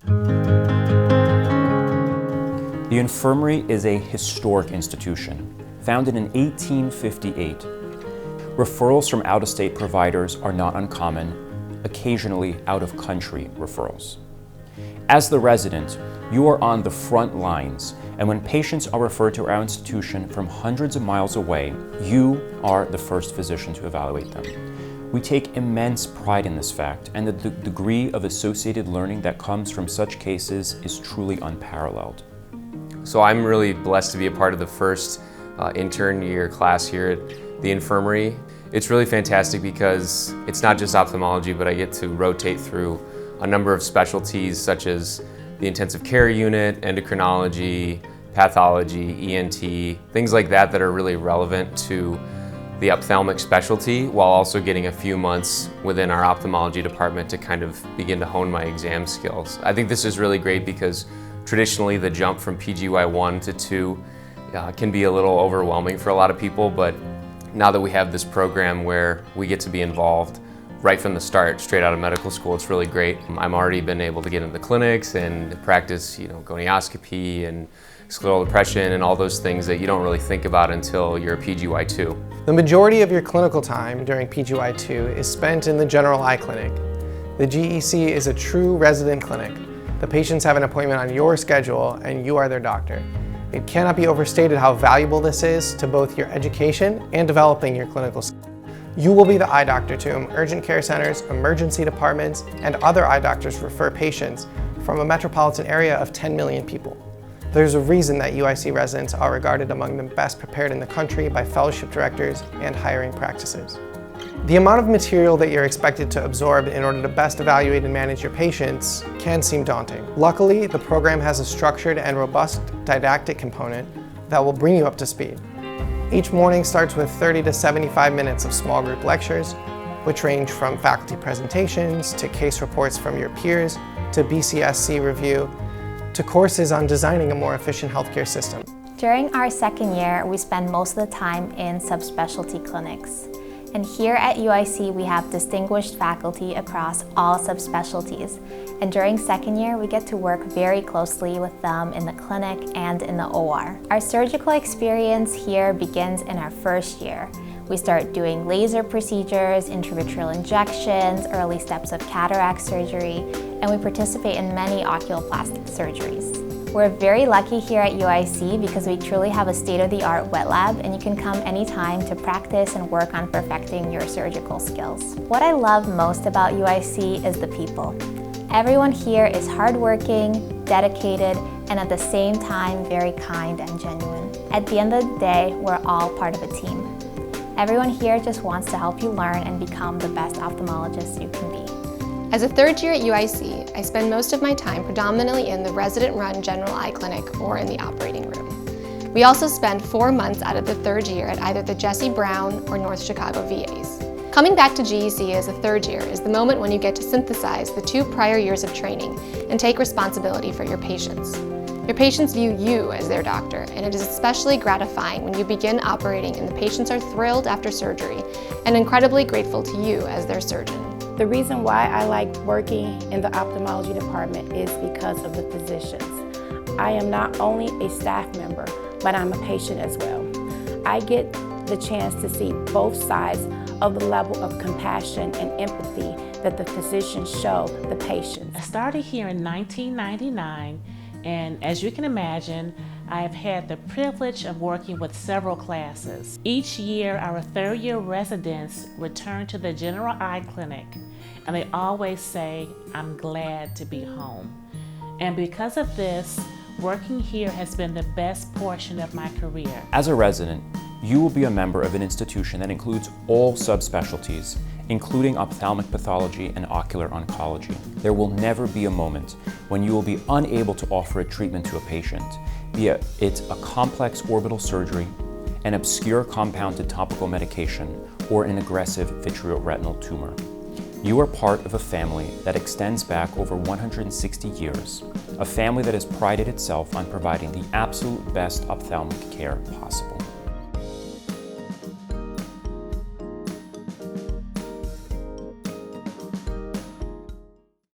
The infirmary is a historic institution, founded in 1858. Referrals from out-of-state providers are not uncommon, occasionally out-of-country referrals. As the resident, you are on the front lines, and when patients are referred to our institution from hundreds of miles away, you are the first physician to evaluate them. We take immense pride in this fact, and the degree of associated learning that comes from such cases is truly unparalleled. So I'm really blessed to be a part of the first intern year class here at the infirmary. It's really fantastic because it's not just ophthalmology, but I get to rotate through a number of specialties such as the intensive care unit, endocrinology, pathology, ENT, things like that that are really relevant to the ophthalmic specialty, while also getting a few months within our ophthalmology department to kind of begin to hone my exam skills. I think this is really great because traditionally the jump from PGY 1 to 2 can be a little overwhelming for a lot of people, but now that we have this program where we get to be involved right from the start, straight out of medical school, it's really great. I've already been able to get into the clinics and practice, gonioscopy and scleral depression and all those things that you don't really think about until you're a PGY 2. The majority of your clinical time during PGY 2 is spent in the general eye clinic. The GEC is a true resident clinic. The patients have an appointment on your schedule and you are their doctor. It cannot be overstated how valuable this is to both your education and developing your clinical skills. You will be the eye doctor to whom urgent care centers, emergency departments, and other eye doctors refer patients from a metropolitan area of 10 million people. There's a reason that UIC residents are regarded among the best prepared in the country by fellowship directors and hiring practices. The amount of material that you're expected to absorb in order to best evaluate and manage your patients can seem daunting. Luckily, the program has a structured and robust didactic component that will bring you up to speed. Each morning starts with 30 to 75 minutes of small group lectures, which range from faculty presentations to case reports from your peers to BCSC review to courses on designing a more efficient healthcare system. During our second year, we spend most of the time in subspecialty clinics. And here at UIC, we have distinguished faculty across all subspecialties. And during second year, we get to work very closely with them in the clinic and in the OR. Our surgical experience here begins in our first year. We start doing laser procedures, intravitreal injections, early steps of cataract surgery, and we participate in many oculoplastic surgeries. We're very lucky here at UIC because we truly have a state-of-the-art wet lab, and you can come anytime to practice and work on perfecting your surgical skills. What I love most about UIC is the people. Everyone here is hardworking, dedicated, and at the same time very kind and genuine. At the end of the day, we're all part of a team. Everyone here just wants to help you learn and become the best ophthalmologist you can be. As a third year at UIC, I spend most of my time predominantly in the resident-run general eye clinic or in the operating room. We also spend 4 months out of the third year at either the Jesse Brown or North Chicago VAs. Coming back to GEC as a third year is the moment when you get to synthesize the 2 prior years of training and take responsibility for your patients. Your patients view you as their doctor, and it is especially gratifying when you begin operating and the patients are thrilled after surgery and incredibly grateful to you as their surgeon. The reason why I like working in the ophthalmology department is because of the physicians. I am not only a staff member, but I'm a patient as well. I get the chance to see both sides of the level of compassion and empathy that the physicians show the patients. I started here in 1999, and as you can imagine, I have had the privilege of working with several classes. Each year, our third-year residents return to the general eye clinic, and they always say, "I'm glad to be home." And because of this, working here has been the best portion of my career. As a resident, you will be a member of an institution that includes all subspecialties, including ophthalmic pathology and ocular oncology. There will never be a moment when you will be unable to offer a treatment to a patient, be it a complex orbital surgery, an obscure compounded topical medication, or an aggressive vitreoretinal tumor. You are part of a family that extends back over 160 years, a family that has prided itself on providing the absolute best ophthalmic care possible.